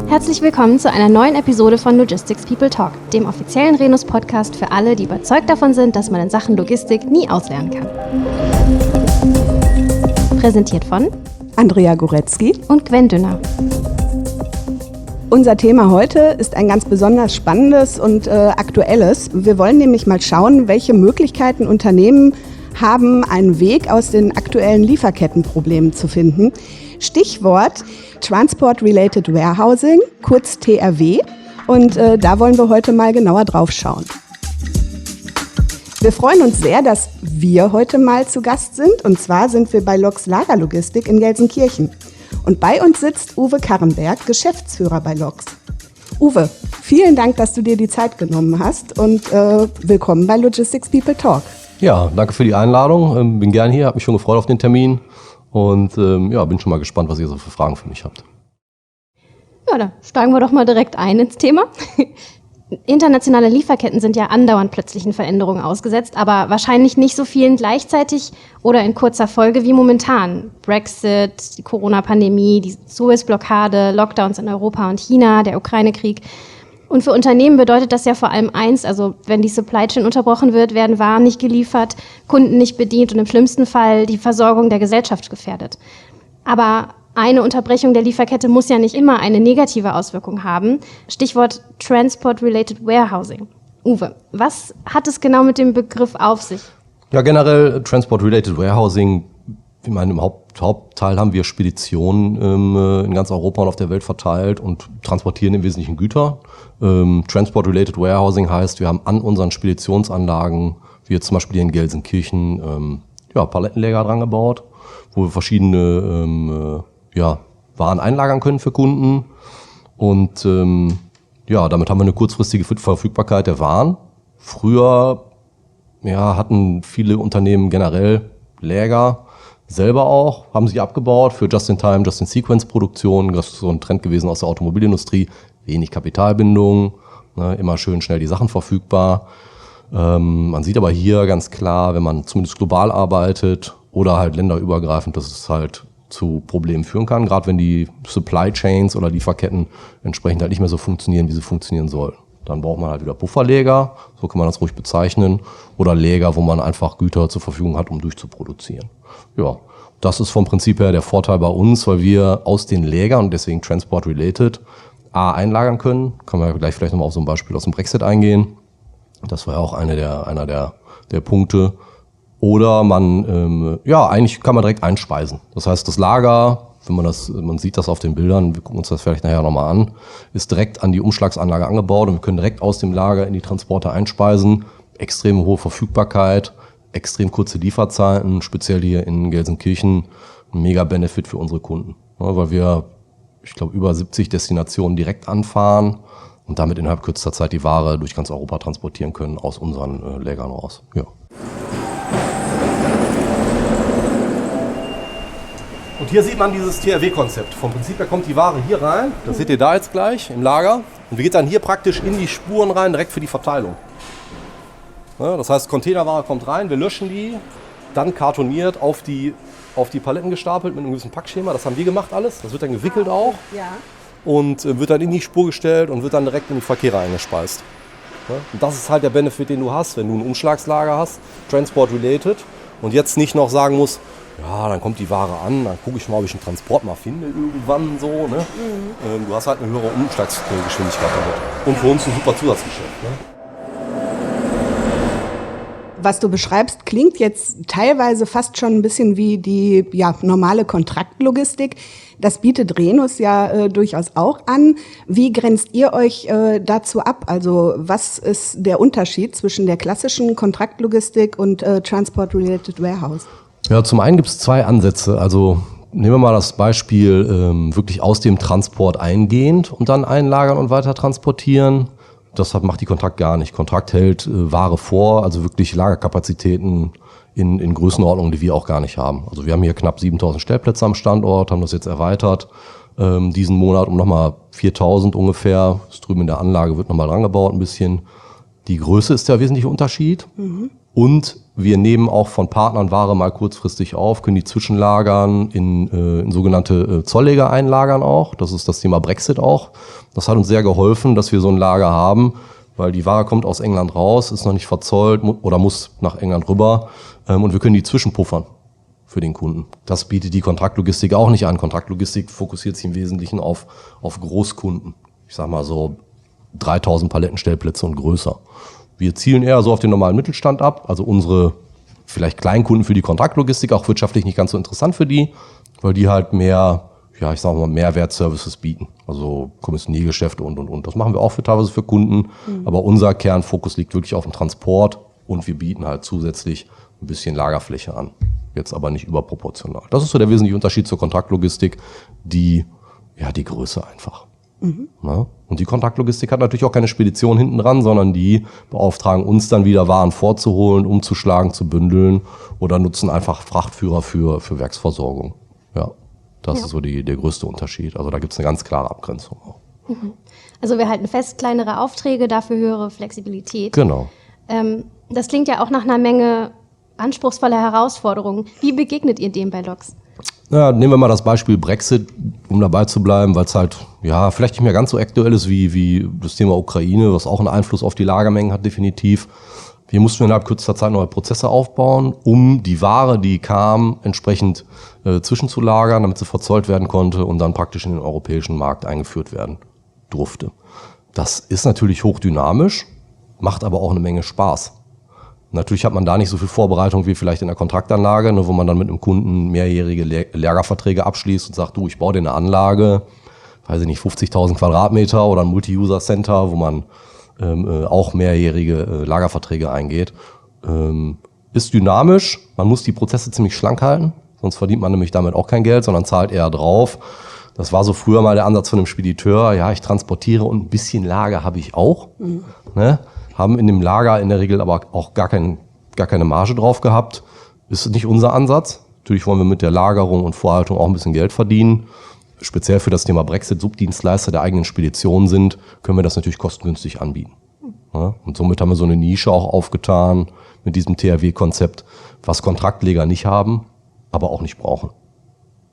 Herzlich willkommen zu einer neuen Episode von Logistics People Talk, dem offiziellen Renus-Podcast für alle, die überzeugt davon sind, dass man in Sachen Logistik nie auslernen kann. Präsentiert von Andrea Goretzky und Gwen Dünner. Unser Thema heute ist ein ganz besonders spannendes und aktuelles. Wir wollen nämlich mal schauen, welche Möglichkeiten Unternehmen haben, einen Weg aus den aktuellen Lieferkettenproblemen zu finden. Stichwort Transport-Related Warehousing, kurz TRW. Und da wollen wir heute mal genauer drauf schauen. Wir freuen uns sehr, dass wir heute mal zu Gast sind. Und zwar sind wir bei LOX Lagerlogistik in Gelsenkirchen. Und bei uns sitzt Uwe Karrenberg, Geschäftsführer bei LOX. Uwe, vielen Dank, dass du dir die Zeit genommen hast und willkommen bei Logistics People Talk. Ja, danke für die Einladung. Bin gern hier, habe mich schon gefreut auf den Termin und bin schon mal gespannt, was ihr so für Fragen für mich habt. Ja, da steigen wir doch mal direkt ein ins Thema. Internationale Lieferketten sind ja andauernd plötzlichen Veränderungen ausgesetzt, aber wahrscheinlich nicht so vielen gleichzeitig oder in kurzer Folge wie momentan. Brexit, die Corona-Pandemie, die Suez-Blockade, Lockdowns in Europa und China, der Ukraine-Krieg. Und für Unternehmen bedeutet das ja vor allem eins, also wenn die Supply Chain unterbrochen wird, werden Waren nicht geliefert, Kunden nicht bedient und im schlimmsten Fall die Versorgung der Gesellschaft gefährdet. Aber eine Unterbrechung der Lieferkette muss ja nicht immer eine negative Auswirkung haben. Stichwort Transport-Related Warehousing. Uwe, was hat es genau mit dem Begriff auf sich? Ja, generell Transport-Related Warehousing, ich meine, im Hauptteil haben wir Speditionen in ganz Europa und auf der Welt verteilt und transportieren im Wesentlichen Güter. Transport-Related Warehousing heißt, wir haben an unseren Speditionsanlagen, wie jetzt zum Beispiel hier in Gelsenkirchen, Palettenlager dran gebaut, wo wir verschiedene Waren einlagern können für Kunden. Und damit haben wir eine kurzfristige Verfügbarkeit der Waren. Früher hatten viele Unternehmen generell Läger, selber auch, haben sie abgebaut für Just-in-Time, Just-in-Sequence-Produktion. Das ist so ein Trend gewesen aus der Automobilindustrie. Wenig Kapitalbindung, immer schön schnell die Sachen verfügbar. Man sieht aber hier ganz klar, wenn man zumindest global arbeitet oder halt länderübergreifend, dass es halt zu Problemen führen kann, gerade wenn die Supply Chains oder Lieferketten entsprechend halt nicht mehr so funktionieren, wie sie funktionieren sollen. Dann braucht man halt wieder Pufferläger, so kann man das ruhig bezeichnen, oder Läger, wo man einfach Güter zur Verfügung hat, um durchzuproduzieren. Ja, das ist vom Prinzip her der Vorteil bei uns, weil wir aus den Lägern und deswegen Transport-Related einlagern können. Können wir gleich vielleicht nochmal auf so ein Beispiel aus dem Brexit eingehen. Das war ja auch einer der Punkte. Oder eigentlich kann man direkt einspeisen. Das heißt, das Lager, man sieht das auf den Bildern, wir gucken uns das vielleicht nachher nochmal an, ist direkt an die Umschlagsanlage angebaut und wir können direkt aus dem Lager in die Transporter einspeisen. Extrem hohe Verfügbarkeit, extrem kurze Lieferzeiten, speziell hier in Gelsenkirchen ein Mega-Benefit für unsere Kunden. Ja, weil wir, ich glaube, über 70 Destinationen direkt anfahren und damit innerhalb kürzester Zeit die Ware durch ganz Europa transportieren können aus unseren Lägern raus. Ja. Und hier sieht man dieses TRW-Konzept. Vom Prinzip her kommt die Ware hier rein, das seht ihr da jetzt gleich im Lager. Und wir gehen dann hier praktisch in die Spuren rein, direkt für die Verteilung. Ja, das heißt, Containerware kommt rein, wir löschen die, dann kartoniert auf die Paletten gestapelt mit einem gewissen Packschema. Das haben wir gemacht alles, das wird dann gewickelt auch. Ja. Und wird dann in die Spur gestellt und wird dann direkt in die Verkehre eingespeist. Ja, und das ist halt der Benefit, den du hast, wenn du ein Umschlagslager hast, Transport-Related, und jetzt nicht noch sagen musst, ja, dann kommt die Ware an, dann gucke ich mal, ob ich einen Transport mal finde irgendwann so. Ne? Du hast halt eine höhere Umschlagsgeschwindigkeit damit. Und für uns ein super Zusatzgeschäft. Ne? Was du beschreibst, klingt jetzt teilweise fast schon ein bisschen wie die normale Kontraktlogistik. Das bietet Renus ja durchaus auch an. Wie grenzt ihr euch dazu ab? Also was ist der Unterschied zwischen der klassischen Kontraktlogistik und Transport-Related Warehouse? Ja, zum einen gibt es zwei Ansätze. Also nehmen wir mal das Beispiel wirklich aus dem Transport eingehend und dann einlagern und weiter transportieren. Das macht die Kontrakt gar nicht. Kontrakt hält Ware vor, also wirklich Lagerkapazitäten in Größenordnungen, die wir auch gar nicht haben. Also wir haben hier knapp 7.000 Stellplätze am Standort, haben das jetzt erweitert diesen Monat um nochmal 4.000 ungefähr. Das drüben in der Anlage wird nochmal dran gebaut ein bisschen. Die Größe ist der wesentliche Unterschied. Und Wir nehmen auch von Partnern Ware mal kurzfristig auf, können die zwischenlagern, in sogenannte Zollläger einlagern auch. Das ist das Thema Brexit auch. Das hat uns sehr geholfen, dass wir so ein Lager haben, weil die Ware kommt aus England raus, ist noch nicht verzollt oder muss nach England rüber und wir können die zwischenpuffern für den Kunden. Das bietet die Kontraktlogistik auch nicht an. Kontraktlogistik fokussiert sich im Wesentlichen auf Großkunden. Ich sag mal so 3000 Palettenstellplätze und größer. Wir zielen eher so auf den normalen Mittelstand ab, also unsere vielleicht Kleinkunden für die Kontraktlogistik, auch wirtschaftlich nicht ganz so interessant für die, weil die halt mehr, ja, ich sag mal, Mehrwertservices bieten. Also Kommissioniergeschäfte und. Das machen wir auch teilweise für Kunden, aber unser Kernfokus liegt wirklich auf dem Transport und wir bieten halt zusätzlich ein bisschen Lagerfläche an. Jetzt aber nicht überproportional. Das ist so der wesentliche Unterschied zur Kontraktlogistik, die Größe einfach. Ja? Und die Kontraktlogistik hat natürlich auch keine Spedition hinten dran, sondern die beauftragen uns dann wieder Waren vorzuholen, umzuschlagen, zu bündeln oder nutzen einfach Frachtführer für Werksversorgung. Ja, das ist so der größte Unterschied. Also da gibt es eine ganz klare Abgrenzung auch. Also wir halten fest, kleinere Aufträge, dafür höhere Flexibilität. Genau. Das klingt ja auch nach einer Menge anspruchsvoller Herausforderungen. Wie begegnet ihr dem bei LOX? Ja, nehmen wir mal das Beispiel Brexit, um dabei zu bleiben, weil es halt vielleicht nicht mehr ganz so aktuell ist wie das Thema Ukraine, was auch einen Einfluss auf die Lagermengen hat definitiv. Wir mussten innerhalb kürzester Zeit neue Prozesse aufbauen, um die Ware, die kam, entsprechend zwischenzulagern, damit sie verzollt werden konnte und dann praktisch in den europäischen Markt eingeführt werden durfte. Das ist natürlich hochdynamisch, macht aber auch eine Menge Spaß. Natürlich hat man da nicht so viel Vorbereitung wie vielleicht in der Kontraktanlage, wo man dann mit einem Kunden mehrjährige Lagerverträge abschließt und sagt, ich baue dir eine Anlage, weiß ich nicht, 50.000 Quadratmeter oder ein Multi-User-Center, wo man auch mehrjährige Lagerverträge eingeht. Ist dynamisch, man muss die Prozesse ziemlich schlank halten, sonst verdient man nämlich damit auch kein Geld, sondern zahlt eher drauf. Das war so früher mal der Ansatz von einem Spediteur, ich transportiere und ein bisschen Lager habe ich auch. Ne? Haben in dem Lager in der Regel aber auch gar keine Marge drauf gehabt. Ist nicht unser Ansatz. Natürlich wollen wir mit der Lagerung und Vorhaltung auch ein bisschen Geld verdienen. Speziell für das Thema Brexit Subdienstleister der eigenen Spedition sind, können wir das natürlich kostengünstig anbieten. Ja, und somit haben wir so eine Nische auch aufgetan mit diesem THW-Konzept, was Kontraktleger nicht haben, aber auch nicht brauchen.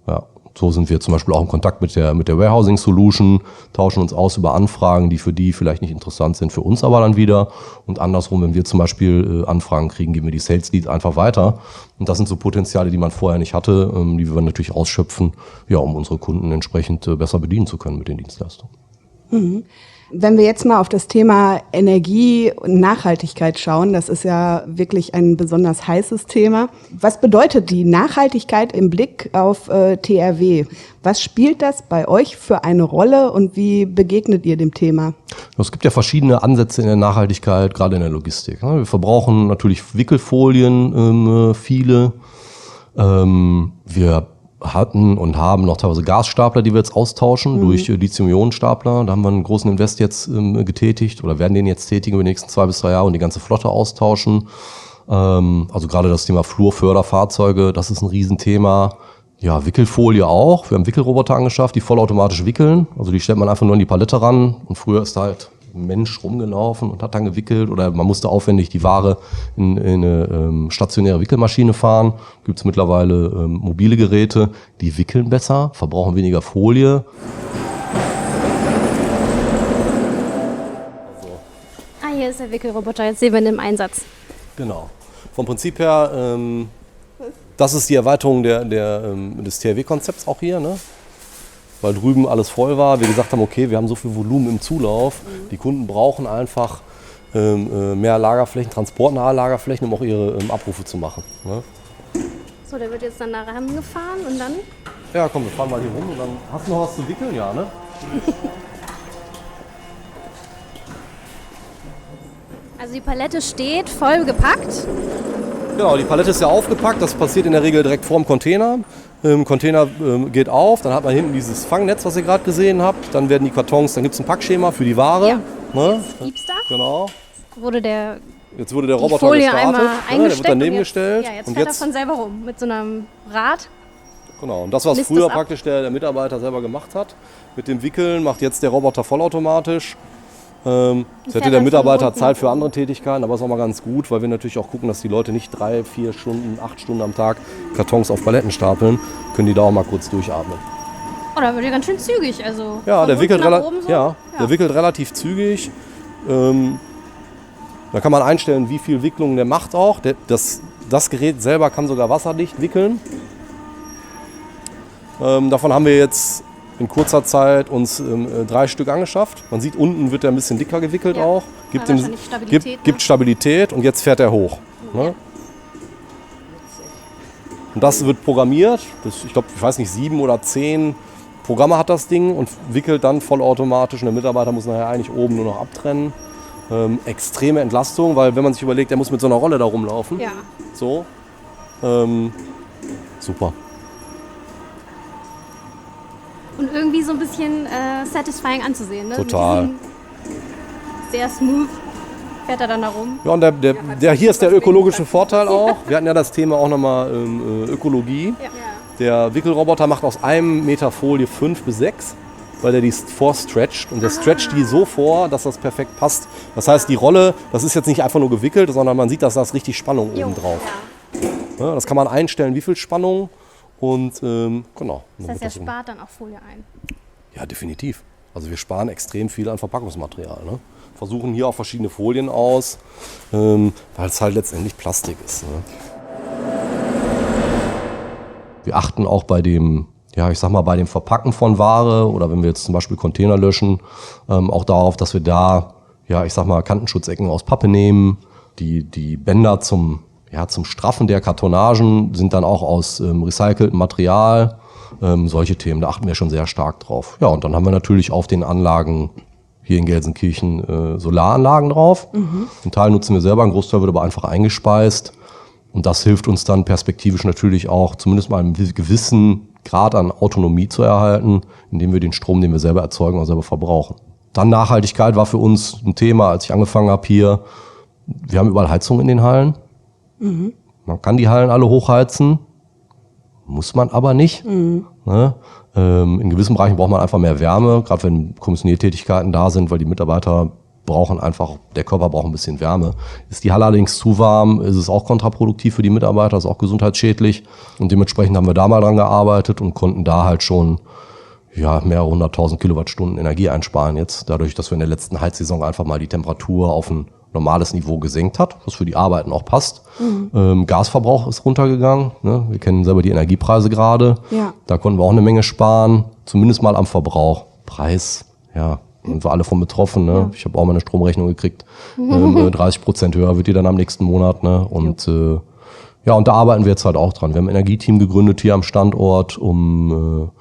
Ja. So sind wir zum Beispiel auch in Kontakt mit der Warehousing Solution, tauschen uns aus über Anfragen, die für die vielleicht nicht interessant sind, für uns aber dann wieder. Und andersrum, wenn wir zum Beispiel Anfragen kriegen, geben wir die Sales Leads einfach weiter. Und das sind so Potenziale, die man vorher nicht hatte, die wir natürlich ausschöpfen, um unsere Kunden entsprechend besser bedienen zu können mit den Dienstleistungen. Wenn wir jetzt mal auf das Thema Energie und Nachhaltigkeit schauen, das ist ja wirklich ein besonders heißes Thema. Was bedeutet die Nachhaltigkeit im Blick auf THW? Was spielt das bei euch für eine Rolle und wie begegnet ihr dem Thema? Es gibt ja verschiedene Ansätze in der Nachhaltigkeit, gerade in der Logistik. Wir verbrauchen natürlich Wickelfolien, viele. Wir hatten und haben noch teilweise Gasstapler, die wir jetzt austauschen durch Lithium-Ionen-Stapler. Da haben wir einen großen Invest jetzt getätigt oder werden den jetzt tätigen über die nächsten 2 bis 3 Jahre und die ganze Flotte austauschen. Also gerade das Thema Flurförderfahrzeuge, das ist ein Riesenthema. Ja, Wickelfolie auch. Wir haben Wickelroboter angeschafft, die vollautomatisch wickeln. Also die stellt man einfach nur an die Palette ran und früher ist da halt ein Mensch rumgelaufen und hat dann gewickelt oder man musste aufwendig die Ware in eine stationäre Wickelmaschine fahren. Gibt es mittlerweile mobile Geräte, die wickeln besser, verbrauchen weniger Folie. Hier ist der Wickelroboter, jetzt sehen wir ihn im Einsatz. Genau. Vom Prinzip her, das ist die Erweiterung des THW-Konzepts auch hier, ne? Weil drüben alles voll war. Wir gesagt haben, okay, wir haben so viel Volumen im Zulauf. Die Kunden brauchen einfach mehr Lagerflächen, transportnahe Lagerflächen, um auch ihre Abrufe zu machen. Ne? So, der wird jetzt dann da rangefahren und dann? Ja, komm, wir fahren mal hier rum und dann hast du noch was zu wickeln, ja, ne? Also die Palette steht voll gepackt. Genau, die Palette ist ja aufgepackt. Das passiert in der Regel direkt vor dem Container. Container geht auf, dann hat man hinten dieses Fangnetz, was ihr gerade gesehen habt. Dann werden die Kartons, dann gibt es ein Packschema für die Ware. Ja. Ne? Jetzt gibt's da. Genau. Jetzt wurde der Roboter Folie gestartet. einmal eingesteckt. Der wird daneben gestellt. Jetzt und fährt er von selber rum mit so einem Rad. Genau, und das, was Misst früher das ab. praktisch der Mitarbeiter selber gemacht hat, mit dem Wickeln, macht jetzt der Roboter vollautomatisch. Jetzt hätte der Mitarbeiter Zeit für andere Tätigkeiten, aber ist auch mal ganz gut, weil wir natürlich auch gucken, dass die Leute nicht 3, 4 Stunden, 8 Stunden am Tag Kartons auf Paletten stapeln, können die da auch mal kurz durchatmen. Oh, da wird ja ganz schön zügig. Also ja, der wickelt, so. der wickelt relativ zügig. Da kann man einstellen, wie viel Wicklung der macht auch. Das Gerät selber kann sogar wasserdicht wickeln. Davon haben wir jetzt in kurzer Zeit uns 3 Stück angeschafft. Man sieht, unten wird er ein bisschen dicker gewickelt auch. Gibt Stabilität und jetzt fährt er hoch. Ne? Und das wird programmiert. Ich weiß nicht, 7 oder 10 Programme hat das Ding und wickelt dann vollautomatisch. Und der Mitarbeiter muss nachher eigentlich oben nur noch abtrennen. Extreme Entlastung, weil wenn man sich überlegt, er muss mit so einer Rolle da rumlaufen. Ja. So. Super. Und irgendwie so ein bisschen satisfying anzusehen. Ne? Total. Sehr smooth fährt er dann da rum. Ja, und hier ist der ökologische Vorteil auch. Wir hatten ja das Thema auch nochmal Ökologie. Ja. Der Wickelroboter macht aus einem Meter Folie 5 bis 6, weil der die vorstretcht. Und der stretcht die so vor, dass das perfekt passt. Das heißt, die Rolle, das ist jetzt nicht einfach nur gewickelt, sondern man sieht, dass da ist richtig Spannung oben drauf. Ja. Ja, das kann man einstellen, wie viel Spannung. Und genau. Das heißt, er spart dann auch Folie ein? Ja, definitiv. Also wir sparen extrem viel an Verpackungsmaterial. Ne? Versuchen hier auch verschiedene Folien aus, weil es halt letztendlich Plastik ist. Ne? Wir achten auch bei dem, bei dem Verpacken von Ware oder wenn wir jetzt zum Beispiel Container löschen, auch darauf, dass wir da, Kantenschutzecken aus Pappe nehmen. Die Bänder zum Straffen der Kartonagen sind dann auch aus recyceltem Material. Solche Themen, da achten wir schon sehr stark drauf. Ja, und dann haben wir natürlich auf den Anlagen hier in Gelsenkirchen Solaranlagen drauf. Mhm. Einen Teil nutzen wir selber, ein Großteil wird aber einfach eingespeist. Und das hilft uns dann perspektivisch natürlich auch, zumindest mal einen gewissen Grad an Autonomie zu erhalten, indem wir den Strom, den wir selber erzeugen, auch selber verbrauchen. Dann Nachhaltigkeit war für uns ein Thema, als ich angefangen habe hier. Wir haben überall Heizung in den Hallen. Mhm. Man kann die Hallen alle hochheizen, muss man aber nicht. Mhm. Ne? In gewissen Bereichen braucht man einfach mehr Wärme, gerade wenn Kommissioniertätigkeiten da sind, weil die Mitarbeiter brauchen einfach, der Körper braucht ein bisschen Wärme. Ist die Halle allerdings zu warm, ist es auch kontraproduktiv für die Mitarbeiter, ist auch gesundheitsschädlich. Und dementsprechend haben wir da mal dran gearbeitet und konnten da halt schon mehrere 100.000 Kilowattstunden Energie einsparen jetzt, dadurch, dass wir in der letzten Heizsaison einfach mal die Temperatur auf ein normales Niveau gesenkt hat, was für die Arbeiten auch passt. Mhm. Gasverbrauch ist runtergegangen. Ne? Wir kennen selber die Energiepreise gerade. Ja. Da konnten wir auch eine Menge sparen, zumindest mal am Verbrauch. Preis, sind wir alle von betroffen. Ne? Ja. Ich habe auch mal eine Stromrechnung gekriegt. 30% höher wird die dann am nächsten Monat. Ne? Und und da arbeiten wir jetzt halt auch dran. Wir haben ein Energieteam gegründet hier am Standort, um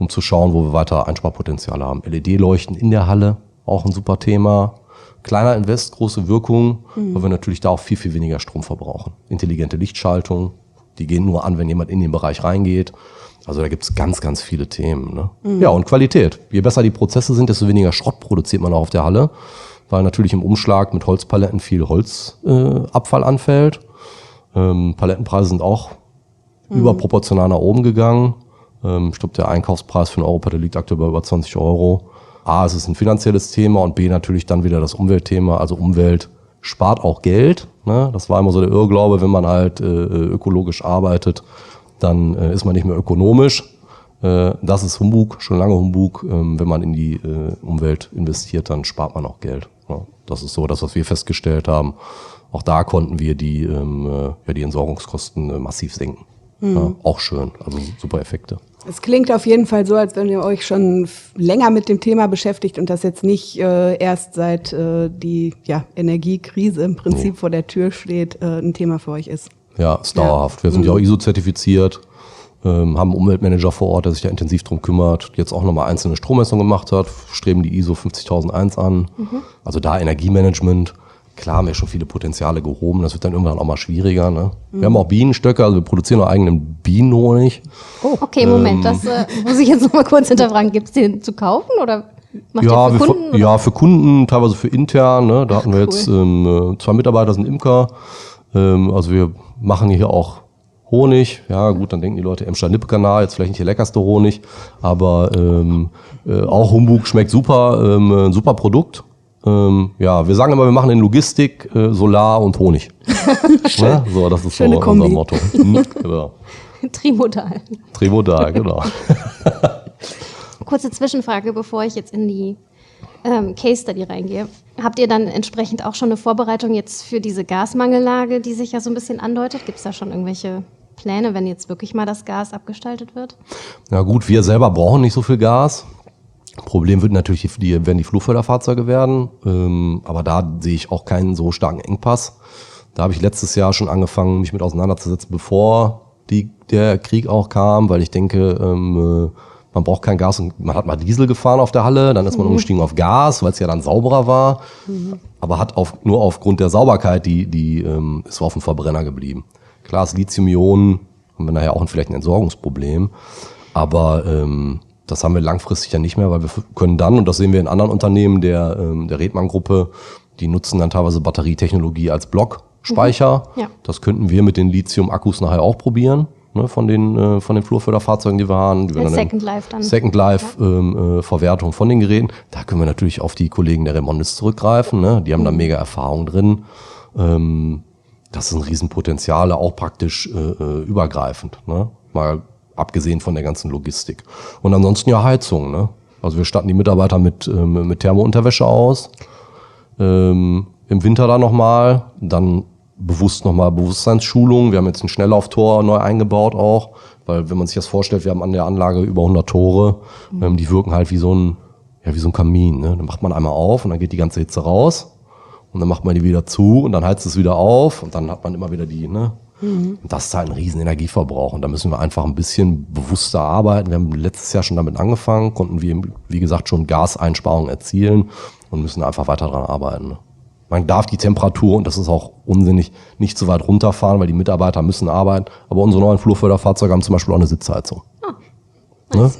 zu schauen, wo wir weiter Einsparpotenziale haben. LED-Leuchten in der Halle, auch ein super Thema. Kleiner Invest, große Wirkung, weil wir natürlich da auch viel, viel weniger Strom verbrauchen. Intelligente Lichtschaltung, die gehen nur an, wenn jemand in den Bereich reingeht. Also da gibt es ganz, ganz viele Themen. Ne? Mhm. Ja, und Qualität. Je besser die Prozesse sind, desto weniger Schrott produziert man auch auf der Halle, weil natürlich im Umschlag mit Holzpaletten viel Holzabfall anfällt. Palettenpreise sind auch überproportional nach oben gegangen. Ich glaube, der Einkaufspreis für einen Europalette liegt aktuell bei über 20 Euro. A, es ist ein finanzielles Thema und B, natürlich dann wieder das Umweltthema. Also Umwelt spart auch Geld. Ne? Das war immer so der Irrglaube, wenn man halt ökologisch arbeitet, dann ist man nicht mehr ökonomisch. Das ist Humbug, schon lange Humbug. Wenn man in die Umwelt investiert, dann spart man auch Geld. Ja? Das ist so das, was wir festgestellt haben. Auch da konnten wir die Entsorgungskosten massiv senken. Mhm. Ja, auch schön, also super Effekte. Es klingt auf jeden Fall so, als wenn ihr euch schon länger mit dem Thema beschäftigt und das jetzt nicht erst seit die Energiekrise im Prinzip vor der Tür steht, ein Thema für euch ist. Ja, ist dauerhaft. Wir sind ja auch ISO-zertifiziert, haben einen Umweltmanager vor Ort, der sich da intensiv drum kümmert, jetzt auch nochmal einzelne Strommessungen gemacht hat, streben die ISO 50001 an. Mhm. Also da Energiemanagement. Klar haben wir schon viele Potenziale gehoben, das wird dann irgendwann auch mal schwieriger. Ne? Wir haben auch Bienenstöcke, also wir produzieren auch eigenen Bienenhonig. Oh, okay, Moment, das muss ich jetzt noch mal kurz hinterfragen. Gibt es den zu kaufen oder macht ihr für Kunden? Ja, für Kunden, teilweise für intern. Ne? Da hatten wir jetzt 2 Mitarbeiter, sind Imker. Also wir machen hier auch Honig. Ja gut, dann denken die Leute, Emscher-Nippkanal, jetzt vielleicht nicht der leckerste Honig, aber auch Humbug schmeckt super, ein super Produkt. Ja, wir sagen immer, wir machen in Logistik Solar und Honig. Ne? So, das ist Schöne so Kombi. unser Motto. Genau. Trimodal. Trimodal, genau. Kurze Zwischenfrage, bevor ich jetzt in die Case Study reingehe. Habt ihr dann entsprechend auch schon eine Vorbereitung jetzt für diese Gasmangellage, die sich ja so ein bisschen andeutet? Gibt es da schon irgendwelche Pläne, wenn jetzt wirklich mal das Gas abgestaltet wird? Na gut, wir selber brauchen nicht so viel Gas. Problem wird natürlich, werden die Flugförderfahrzeuge werden. Aber da sehe ich auch keinen so starken Engpass. Da habe ich letztes Jahr schon angefangen, mich mit auseinanderzusetzen, bevor der Krieg auch kam, weil ich denke, man braucht kein Gas. Und man hat mal Diesel gefahren auf der Halle, dann ist man umgestiegen auf Gas, weil es ja dann sauberer war. Aber hat nur aufgrund der Sauberkeit ist auf dem Verbrenner geblieben. Klar, das Lithium-Ionen haben wir nachher auch vielleicht ein Entsorgungsproblem. Aber das haben wir langfristig ja nicht mehr, weil wir können dann, und das sehen wir in anderen Unternehmen der Redmann-Gruppe, die nutzen dann teilweise Batterietechnologie als Blockspeicher. Ja. Das könnten wir mit den Lithium-Akkus nachher auch probieren, ne, von den Flurförderfahrzeugen, die wir haben. Die Second Life dann. Second Life Verwertung von den Geräten. Da können wir natürlich auf die Kollegen der Remondis zurückgreifen. Ne? Die haben da mega Erfahrung drin. Das ist ein Riesenpotenzial, auch praktisch übergreifend. Ne? Mal abgesehen von der ganzen Logistik. Und ansonsten ja Heizung. Ne? Also wir statten die Mitarbeiter mit Thermounterwäsche aus. Im Winter dann nochmal. Dann Bewusstseinsschulung. Wir haben jetzt ein Schnelllauftor neu eingebaut auch. Weil wenn man sich das vorstellt, wir haben an der Anlage über 100 Tore. Die wirken halt wie so ein Kamin. Ne? Dann macht man einmal auf und dann geht die ganze Hitze raus. Und dann macht man die wieder zu und dann heizt es wieder auf. Und dann hat man immer wieder die, ne? Und das ist halt ein riesen Energieverbrauch und da müssen wir einfach ein bisschen bewusster arbeiten. Wir haben letztes Jahr schon damit angefangen, konnten wir, wie gesagt, schon Gaseinsparungen erzielen und müssen einfach weiter daran arbeiten. Man darf die Temperatur, und das ist auch unsinnig, nicht so weit runterfahren, weil die Mitarbeiter müssen arbeiten. Aber unsere neuen Flurförderfahrzeuge haben zum Beispiel auch eine Sitzheizung. Ne?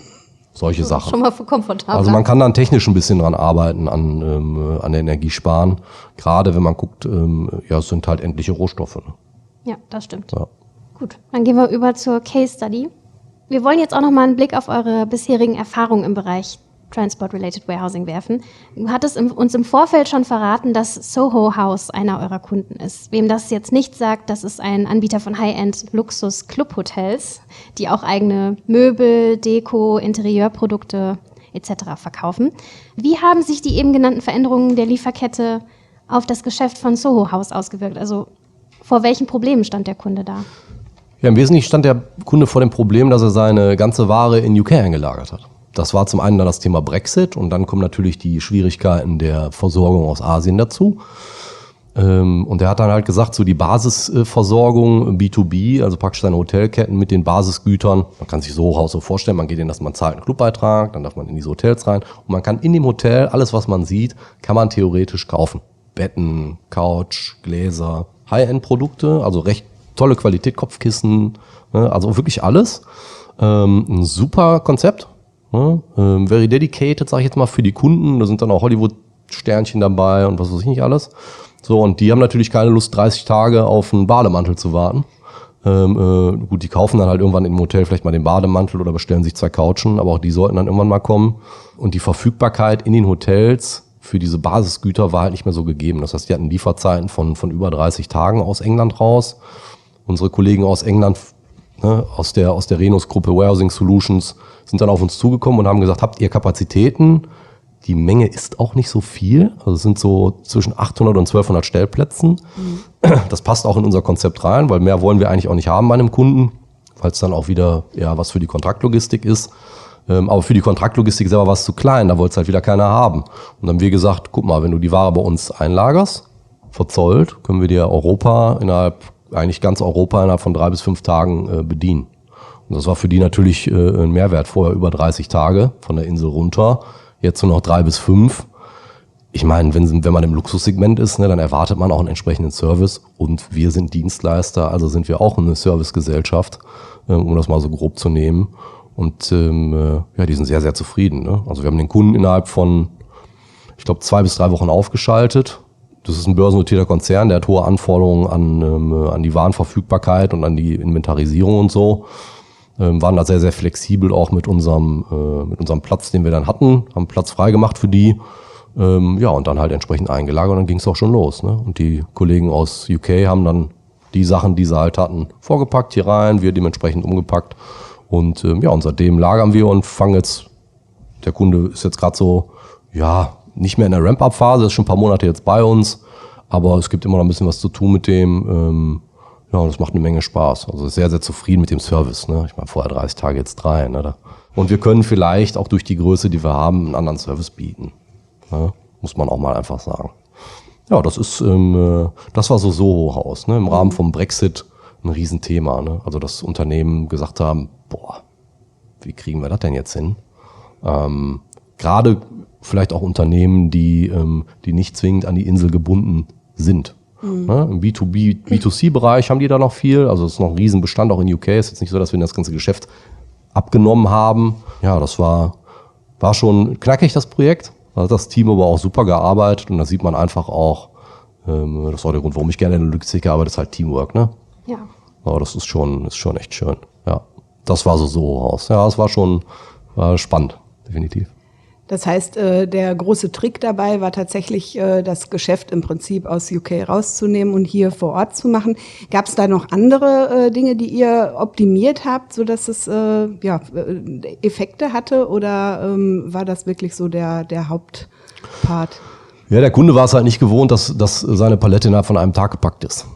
Solche Sachen. Schon mal komfortabel. Also man kann dann technisch ein bisschen dran arbeiten an der Energiesparen. Gerade wenn man guckt, es sind halt endliche Rohstoffe. Ne? Ja, das stimmt. Ja. Gut, dann gehen wir über zur Case Study. Wir wollen jetzt auch noch mal einen Blick auf eure bisherigen Erfahrungen im Bereich Transport-Related Warehousing werfen. Du hattest uns im Vorfeld schon verraten, dass Soho House einer eurer Kunden ist. Wem das jetzt nicht sagt, das ist ein Anbieter von High-End-Luxus-Club-Hotels, die auch eigene Möbel, Deko, Interieurprodukte etc. verkaufen. Wie haben sich die eben genannten Veränderungen der Lieferkette auf das Geschäft von Soho House ausgewirkt? Also vor welchen Problemen stand der Kunde da? Ja, im Wesentlichen stand der Kunde vor dem Problem, dass er seine ganze Ware in UK eingelagert hat. Das war zum einen dann das Thema Brexit und dann kommen natürlich die Schwierigkeiten der Versorgung aus Asien dazu. Und er hat dann halt gesagt, so die Basisversorgung B2B, also praktisch seine Hotelketten mit den Basisgütern. Man kann sich so Haus so vorstellen, man geht in das, man zahlt einen Clubbeitrag, dann darf man in diese Hotels rein und man kann in dem Hotel, alles was man sieht, kann man theoretisch kaufen. Betten, Couch, Gläser, High-End-Produkte, also recht tolle Qualität, Kopfkissen, ne, also wirklich alles. Ein super Konzept, ne, very dedicated, sage ich jetzt mal, für die Kunden. Da sind dann auch Hollywood-Sternchen dabei und was weiß ich nicht alles. So, und die haben natürlich keine Lust, 30 Tage auf einen Bademantel zu warten. Gut, die kaufen dann halt irgendwann im Hotel vielleicht mal den Bademantel oder bestellen sich 2 Couchen, aber auch die sollten dann irgendwann mal kommen. Und die Verfügbarkeit in den Hotels für diese Basisgüter war halt nicht mehr so gegeben. Das heißt, die hatten Lieferzeiten von über 30 Tagen aus England raus. Unsere Kollegen aus England, ne, aus der Renus-Gruppe Warehousing Solutions, sind dann auf uns zugekommen und haben gesagt, habt ihr Kapazitäten? Die Menge ist auch nicht so viel. Also es sind so zwischen 800 und 1200 Stellplätzen. Das passt auch in unser Konzept rein, weil mehr wollen wir eigentlich auch nicht haben bei einem Kunden, weil es dann auch wieder was für die Kontraktlogistik ist. Aber für die Kontraktlogistik selber war es zu klein, da wollte es halt wieder keiner haben. Und dann haben wir gesagt, guck mal, wenn du die Ware bei uns einlagerst, verzollt, können wir dir ganz Europa innerhalb von 3 bis 5 Tagen bedienen. Und das war für die natürlich ein Mehrwert. Vorher über 30 Tage von der Insel runter, jetzt nur noch 3 bis 5. Ich meine, wenn man im Luxussegment ist, ne, dann erwartet man auch einen entsprechenden Service. Und wir sind Dienstleister, also sind wir auch eine Servicegesellschaft, um das mal so grob zu nehmen. Und die sind sehr, sehr zufrieden. Ne? Also wir haben den Kunden innerhalb von, ich glaube, 2 bis 3 Wochen aufgeschaltet. Das ist ein börsennotierter Konzern, der hat hohe Anforderungen an die Warenverfügbarkeit und an die Inventarisierung und so. Waren da sehr, sehr flexibel auch mit unserem Platz, den wir dann hatten, haben Platz freigemacht für die. Ja, und dann halt entsprechend eingelagert und dann ging es auch schon los. Ne? Und die Kollegen aus UK haben dann die Sachen, die sie halt hatten, vorgepackt hier rein, wir dementsprechend umgepackt. Und ja, und seitdem lagern wir und fangen jetzt, der Kunde ist jetzt gerade so, ja, nicht mehr in der Ramp-Up-Phase, ist schon ein paar Monate jetzt bei uns, aber es gibt immer noch ein bisschen was zu tun mit dem. Ja, und das macht eine Menge Spaß. Also sehr, sehr zufrieden mit dem Service. Ne? Ich meine, vorher 30 Tage, jetzt 3. Ne? Und wir können vielleicht auch durch die Größe, die wir haben, einen anderen Service bieten. Ne? Muss man auch mal einfach sagen. Ja, das ist, das war so Soho-Haus. Ne? Im Rahmen vom Brexit ein Riesenthema. Ne? Also dass Unternehmen gesagt haben, boah, wie kriegen wir das denn jetzt hin? Gerade vielleicht auch Unternehmen, die nicht zwingend an die Insel gebunden sind. Ne? Im B2C-Bereich haben die da noch viel. Also es ist noch ein Riesenbestand, auch in UK. Es ist jetzt nicht so, dass wir das ganze Geschäft abgenommen haben. Ja, das war schon knackig, das Projekt. Da hat das Team aber auch super gearbeitet. Und da sieht man einfach auch, das ist auch der Grund, warum ich gerne in der Logistik arbeite, ist halt Teamwork. Ne? Ja. Aber das ist schon echt schön. Ja, das war so Soho-Haus. Ja, das war spannend, definitiv. Das heißt, der große Trick dabei war tatsächlich, das Geschäft im Prinzip aus UK rauszunehmen und hier vor Ort zu machen. Gab es da noch andere Dinge, die ihr optimiert habt, sodass es Effekte hatte? Oder war das wirklich so der Hauptpart? Ja, der Kunde war es halt nicht gewohnt, dass seine Palette innerhalb von einem Tag gepackt ist.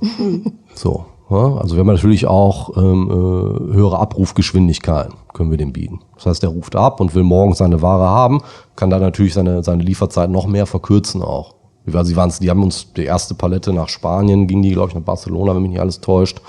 So. Ja, also wir haben natürlich auch höhere Abrufgeschwindigkeiten, können wir dem bieten. Das heißt, der ruft ab und will morgens seine Ware haben, kann dann natürlich seine Lieferzeit noch mehr verkürzen auch. Also die haben uns die erste Palette nach Spanien, ging die, glaube ich, nach Barcelona, wenn mich nicht alles täuscht.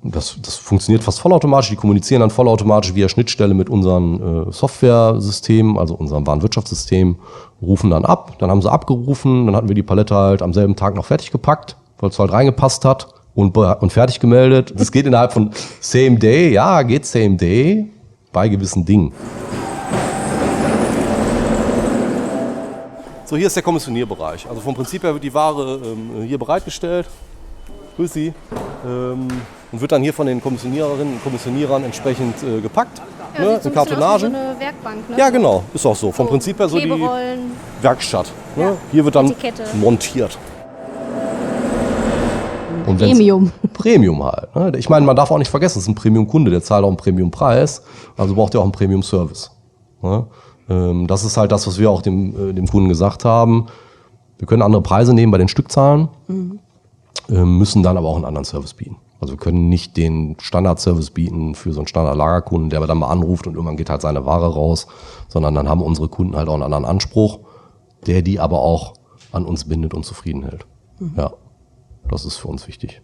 Das funktioniert fast vollautomatisch. Die kommunizieren dann vollautomatisch via Schnittstelle mit unseren Software-Systemen, also unserem Warenwirtschaftssystem, rufen dann ab. Dann haben sie abgerufen, dann hatten wir die Palette halt am selben Tag noch fertig gepackt, weil es halt reingepasst hat. Und fertig gemeldet. Das geht innerhalb von Same Day. Ja, geht Same Day bei gewissen Dingen. So, hier ist der Kommissionierbereich. Also vom Prinzip her wird die Ware hier bereitgestellt. Grüß Sie. Und wird dann hier von den Kommissioniererinnen und Kommissionierern entsprechend gepackt. Ja, ne, sieht so in Kartonagen. so eine Werkbank, ne? Ja, genau. Ist auch so. Vom Prinzip her so die Werkstatt. Ne? Ja. Hier wird dann Etikette montiert. Und Premium halt. Ne? Ich meine, man darf auch nicht vergessen, es ist ein Premium-Kunde, der zahlt auch einen Premium-Preis, also braucht er auch einen Premium-Service. Ne? Das ist halt das, was wir auch dem Kunden gesagt haben. Wir können andere Preise nehmen bei den Stückzahlen, müssen dann aber auch einen anderen Service bieten. Also wir können nicht den Standard-Service bieten für so einen Standard-Lagerkunden, der dann mal anruft und irgendwann geht halt seine Ware raus, sondern dann haben unsere Kunden halt auch einen anderen Anspruch, der die aber auch an uns bindet und zufrieden hält. Ja. Das ist für uns wichtig.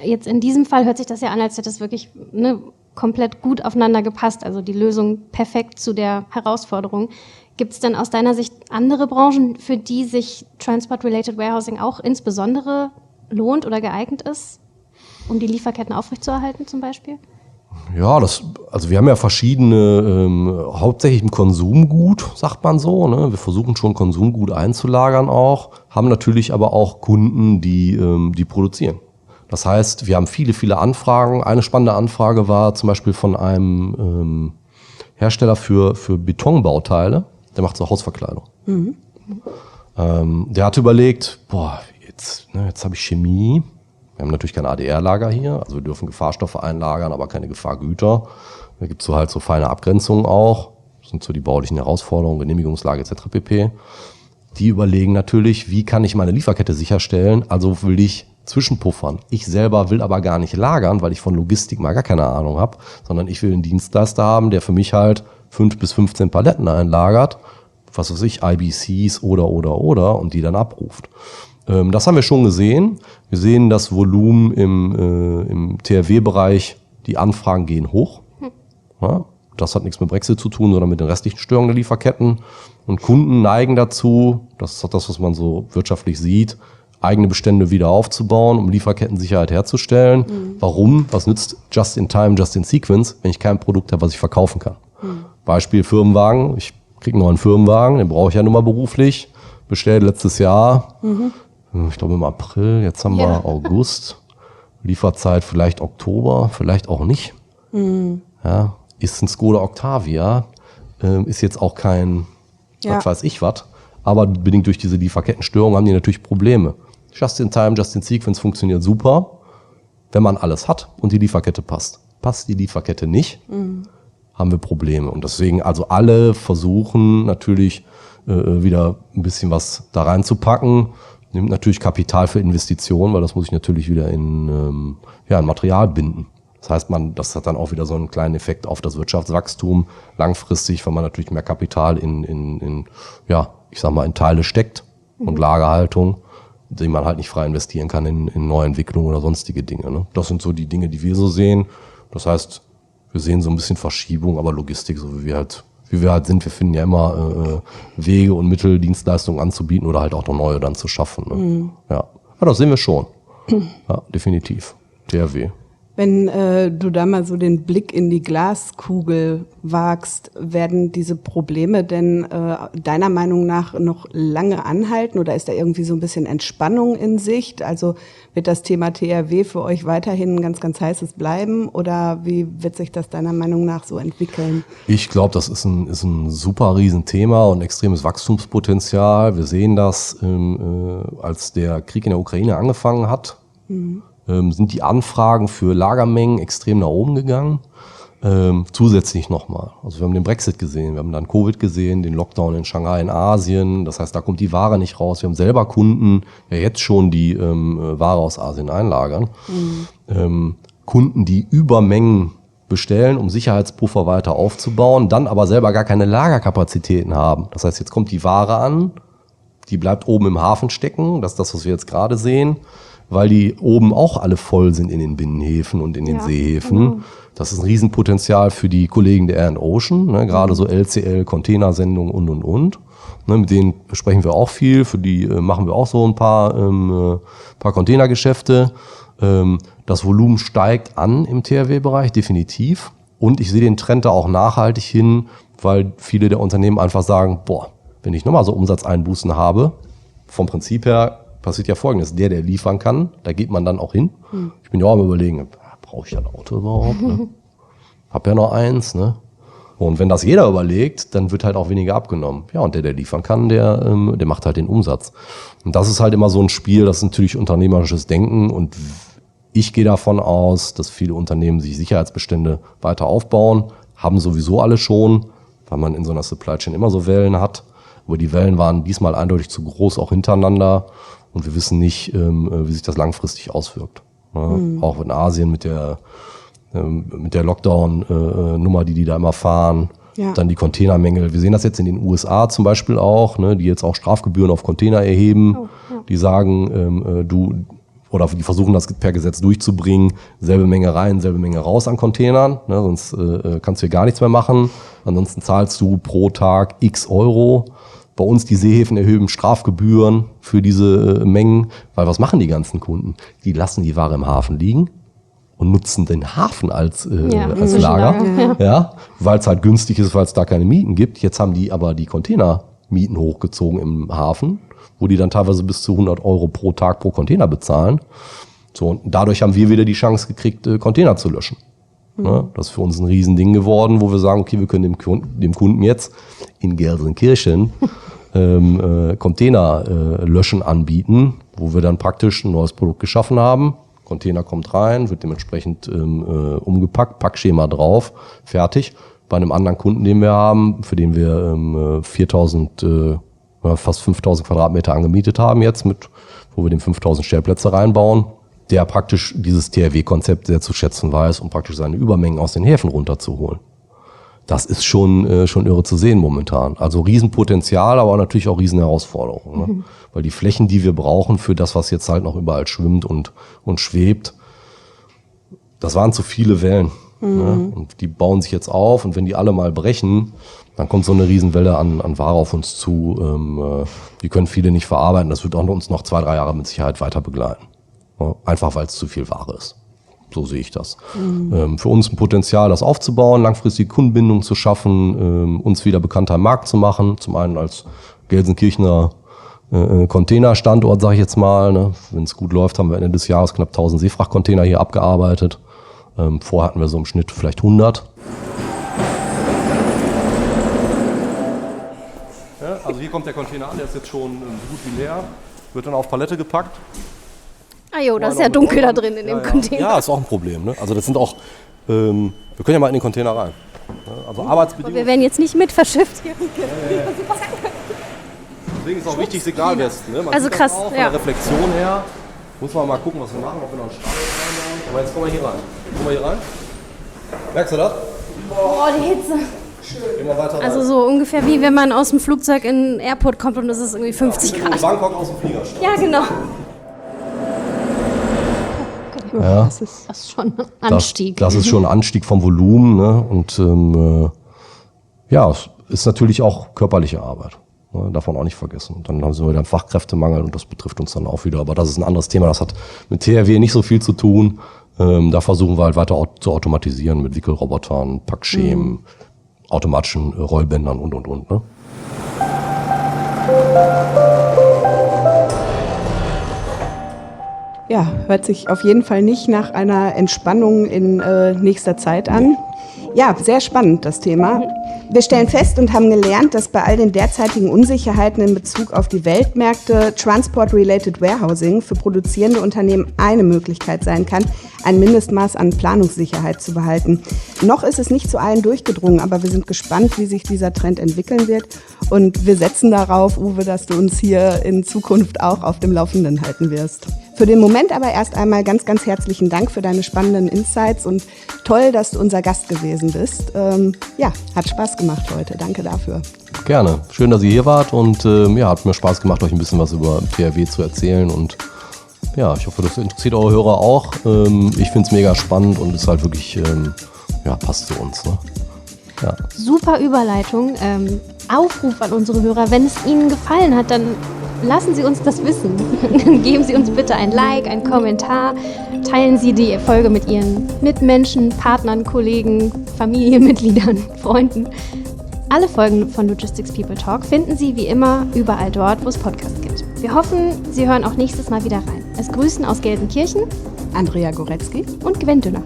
Jetzt in diesem Fall hört sich das ja an, als hätte es wirklich komplett gut aufeinander gepasst. Also die Lösung perfekt zu der Herausforderung. Gibt es denn aus deiner Sicht andere Branchen, für die sich Transport-Related Warehousing auch insbesondere lohnt oder geeignet ist, um die Lieferketten aufrechtzuerhalten zum Beispiel? Ja, also wir haben ja verschiedene, hauptsächlich im Konsumgut, sagt man so. Ne? Wir versuchen schon Konsumgut einzulagern auch, haben natürlich aber auch Kunden, die produzieren. Das heißt, wir haben viele, viele Anfragen. Eine spannende Anfrage war zum Beispiel von einem Hersteller für Betonbauteile, der macht so Hausverkleidung. Der hatte überlegt, jetzt habe ich Chemie. Wir haben natürlich kein ADR-Lager hier, also wir dürfen Gefahrstoffe einlagern, aber keine Gefahrgüter. Da gibt es so feine Abgrenzungen auch. Das sind so die baulichen Herausforderungen, Genehmigungslage etc. pp. Die überlegen natürlich, wie kann ich meine Lieferkette sicherstellen, also will ich zwischenpuffern. Ich selber will aber gar nicht lagern, weil ich von Logistik mal gar keine Ahnung habe, sondern ich will einen Dienstleister haben, der für mich halt 5 bis 15 Paletten einlagert, was weiß ich, IBCs oder und die dann abruft. Das haben wir schon gesehen. Wir sehen das Volumen im THW-Bereich, die Anfragen gehen hoch. Ja, das hat nichts mit Brexit zu tun, sondern mit den restlichen Störungen der Lieferketten. Und Kunden neigen dazu, das ist das, was man so wirtschaftlich sieht, eigene Bestände wieder aufzubauen, um Lieferkettensicherheit herzustellen. Warum? Was nützt Just in Time, Just in Sequence, wenn ich kein Produkt habe, was ich verkaufen kann? Beispiel Firmenwagen. Ich kriege einen neuen Firmenwagen, den brauche ich ja nun mal beruflich. Bestellt letztes Jahr. Ich glaube im April, jetzt haben wir August, Lieferzeit vielleicht Oktober, vielleicht auch nicht. Ja, ist ein Skoda Octavia, ist jetzt auch kein, was weiß ich was, aber bedingt durch diese Lieferkettenstörung haben die natürlich Probleme. Just-in-Time, Just-in-Sequence funktioniert super, wenn man alles hat und die Lieferkette passt. Passt die Lieferkette nicht, haben wir Probleme. Und deswegen also alle versuchen natürlich wieder ein bisschen was da reinzupacken. Nimmt natürlich Kapital für Investitionen, weil das muss ich natürlich wieder in Material binden. Das heißt, das hat dann auch wieder so einen kleinen Effekt auf das Wirtschaftswachstum langfristig, weil man natürlich mehr Kapital in Teile steckt und Lagerhaltung, die man halt nicht frei investieren kann in Neuentwicklung oder sonstige Dinge. Ne? Das sind so die Dinge, die wir so sehen. Das heißt, wir sehen so ein bisschen Verschiebung, aber Logistik, so wie wir halt sind, wir finden ja immer Wege und Mittel, Dienstleistungen anzubieten oder halt auch noch neue dann zu schaffen. Ne? Ja, das sehen wir schon. Ja, definitiv. THW. Wenn du da mal so den Blick in die Glaskugel wagst, werden diese Probleme denn deiner Meinung nach noch lange anhalten oder ist da irgendwie so ein bisschen Entspannung in Sicht? Also wird das Thema THW für euch weiterhin ein ganz, ganz heißes bleiben oder wie wird sich das deiner Meinung nach so entwickeln? Ich glaube, das ist ein super Riesenthema und extremes Wachstumspotenzial. Wir sehen das, als der Krieg in der Ukraine angefangen hat. Sind die Anfragen für Lagermengen extrem nach oben gegangen. Zusätzlich nochmal. Also wir haben den Brexit gesehen, wir haben dann Covid gesehen, den Lockdown in Shanghai in Asien. Das heißt, da kommt die Ware nicht raus. Wir haben selber Kunden, ja jetzt schon die Ware aus Asien einlagern. Kunden, die Übermengen bestellen, um Sicherheitspuffer weiter aufzubauen, dann aber selber gar keine Lagerkapazitäten haben. Das heißt, jetzt kommt die Ware an, die bleibt oben im Hafen stecken. Das ist das, was wir jetzt gerade sehen. Weil die oben auch alle voll sind in den Binnenhäfen und in den Seehäfen. Genau. Das ist ein Riesenpotenzial für die Kollegen der Air & Ocean, ne, gerade so LCL, Containersendungen und. Ne, mit denen sprechen wir auch viel, für die machen wir auch so ein paar Containergeschäfte. Das Volumen steigt an im THW-Bereich, definitiv. Und ich sehe den Trend da auch nachhaltig hin, weil viele der Unternehmen einfach sagen, wenn ich nochmal so Umsatzeinbußen habe, vom Prinzip her, passiert ja Folgendes, der liefern kann, da geht man dann auch hin. Ich bin ja auch am Überlegen, brauche ich ein Auto überhaupt? Ne? Hab ja noch eins. Ne? Und wenn das jeder überlegt, dann wird halt auch weniger abgenommen. Ja, und der liefern kann, der macht halt den Umsatz. Und das ist halt immer so ein Spiel, das ist natürlich unternehmerisches Denken. Und ich gehe davon aus, dass viele Unternehmen sich Sicherheitsbestände weiter aufbauen, haben sowieso alle schon, weil man in so einer Supply Chain immer so Wellen hat. Aber die Wellen waren diesmal eindeutig zu groß, auch hintereinander. Und wir wissen nicht, wie sich das langfristig auswirkt. Auch in Asien mit der Lockdown-Nummer, die da immer fahren. Ja. Dann die Containermängel. Wir sehen das jetzt in den USA zum Beispiel auch, ne, die jetzt auch Strafgebühren auf Container erheben. Die sagen, die versuchen das per Gesetz durchzubringen, selbe Menge rein, selbe Menge raus an Containern. Ne, sonst kannst du hier gar nichts mehr machen. Ansonsten zahlst du pro Tag x Euro. Bei uns die Seehäfen erhöhen Strafgebühren für diese Mengen, weil was machen die ganzen Kunden? Die lassen die Ware im Hafen liegen und nutzen den Hafen als Lager, ja, weil es halt günstig ist, weil es da keine Mieten gibt. Jetzt haben die aber die Containermieten hochgezogen im Hafen, wo die dann teilweise bis zu 100 Euro pro Tag pro Container bezahlen. So, und dadurch haben wir wieder die Chance gekriegt, Container zu löschen. Ja, das ist für uns ein Riesending geworden, wo wir sagen, okay, wir können dem Kunden jetzt in Gelsenkirchen Container löschen anbieten, wo wir dann praktisch ein neues Produkt geschaffen haben. Container kommt rein, wird dementsprechend umgepackt, Packschema drauf, fertig. Bei einem anderen Kunden, den wir haben, für den wir 4.000, fast 5.000 Quadratmeter angemietet haben jetzt, wo wir den 5.000 Stellplätze reinbauen, der praktisch dieses THW-Konzept sehr zu schätzen weiß, um praktisch seine Übermengen aus den Häfen runterzuholen. Das ist schon irre zu sehen momentan. Also Riesenpotenzial, aber natürlich auch Riesenherausforderungen. Ne? Weil die Flächen, die wir brauchen für das, was jetzt halt noch überall schwimmt und schwebt, das waren zu viele Wellen. Ne? Und die bauen sich jetzt auf und wenn die alle mal brechen, dann kommt so eine Riesenwelle an Ware auf uns zu. Die können viele nicht verarbeiten. Das wird auch uns noch 2-3 Jahre mit Sicherheit weiter begleiten. Einfach weil es zu viel Ware ist. So sehe ich das. Für uns ein Potenzial, das aufzubauen, langfristige Kundenbindung zu schaffen, uns wieder bekannter am Markt zu machen. Zum einen als Gelsenkirchener Containerstandort, sage ich jetzt mal. Ne? Wenn es gut läuft, haben wir Ende des Jahres knapp 1000 Seefrachtcontainer hier abgearbeitet. Vorher hatten wir so im Schnitt vielleicht 100. Ja, also hier kommt der Container an, der ist jetzt schon so gut wie leer. Wird dann auf Palette gepackt. Ah jo, das ist ja dunkel da drin in dem Container. Ja, ist auch ein Problem. Ne? Also das sind auch, wir können ja mal in den Container rein. Also Arbeitsbedingungen. Aber wir werden jetzt nicht mit verschifft hier. Deswegen ist auch wichtig Signalwesten. Ne? Man Also sieht krass, das auch, von ja. der Reflexion her. Muss man mal gucken, was wir machen, ob wir noch einen Strahl reinbauen. Aber jetzt kommen wir hier rein. Kommen wir hier rein. Merkst du das? Oh, die Hitze. Gehen wir weiter rein. Also so ungefähr wie wenn man aus dem Flugzeug in den Airport kommt und es ist irgendwie 50 In Grad. Bangkok aus dem Flieger steigen. Ja, genau. Ja. Das ist schon ein Anstieg. Das ist schon ein Anstieg vom Volumen. Ne? Und ja, es ist natürlich auch körperliche Arbeit. Ne? Darf man auch nicht vergessen. Und dann haben wir wieder einen Fachkräftemangel und das betrifft uns dann auch wieder. Aber das ist ein anderes Thema. Das hat mit THW nicht so viel zu tun. Da versuchen wir halt weiter zu automatisieren mit Wickelrobotern, Packschemen, automatischen Rollbändern und. Ne? Ja, hört sich auf jeden Fall nicht nach einer Entspannung in nächster Zeit an. Ja, sehr spannend, das Thema. Wir stellen fest und haben gelernt, dass bei all den derzeitigen Unsicherheiten in Bezug auf die Weltmärkte Transport-Related Warehousing für produzierende Unternehmen eine Möglichkeit sein kann, ein Mindestmaß an Planungssicherheit zu behalten. Noch ist es nicht zu allen durchgedrungen, aber wir sind gespannt, wie sich dieser Trend entwickeln wird. Und wir setzen darauf, Uwe, dass du uns hier in Zukunft auch auf dem Laufenden halten wirst. Für den Moment aber erst einmal ganz, ganz herzlichen Dank für deine spannenden Insights und toll, dass du unser Gast gewesen bist. Ja, hat Spaß gemacht heute. Danke dafür. Gerne. Schön, dass ihr hier wart und ja, hat mir Spaß gemacht, euch ein bisschen was über THW zu erzählen und ja, ich hoffe, das interessiert eure Hörer auch. Ich finde es mega spannend und ist halt wirklich, ja, passt zu uns. Ne? Ja. Super Überleitung. Aufruf an unsere Hörer, wenn es Ihnen gefallen hat, dann lassen Sie uns das wissen. Geben Sie uns bitte ein Like, einen Kommentar. Teilen Sie die Folge mit Ihren Mitmenschen, Partnern, Kollegen, Familienmitgliedern, Freunden. Alle Folgen von Logistics People Talk finden Sie wie immer überall dort, wo es Podcasts gibt. Wir hoffen, Sie hören auch nächstes Mal wieder rein. Es grüßen aus Gelsenkirchen Andrea Goretzky und Gwen Dünner.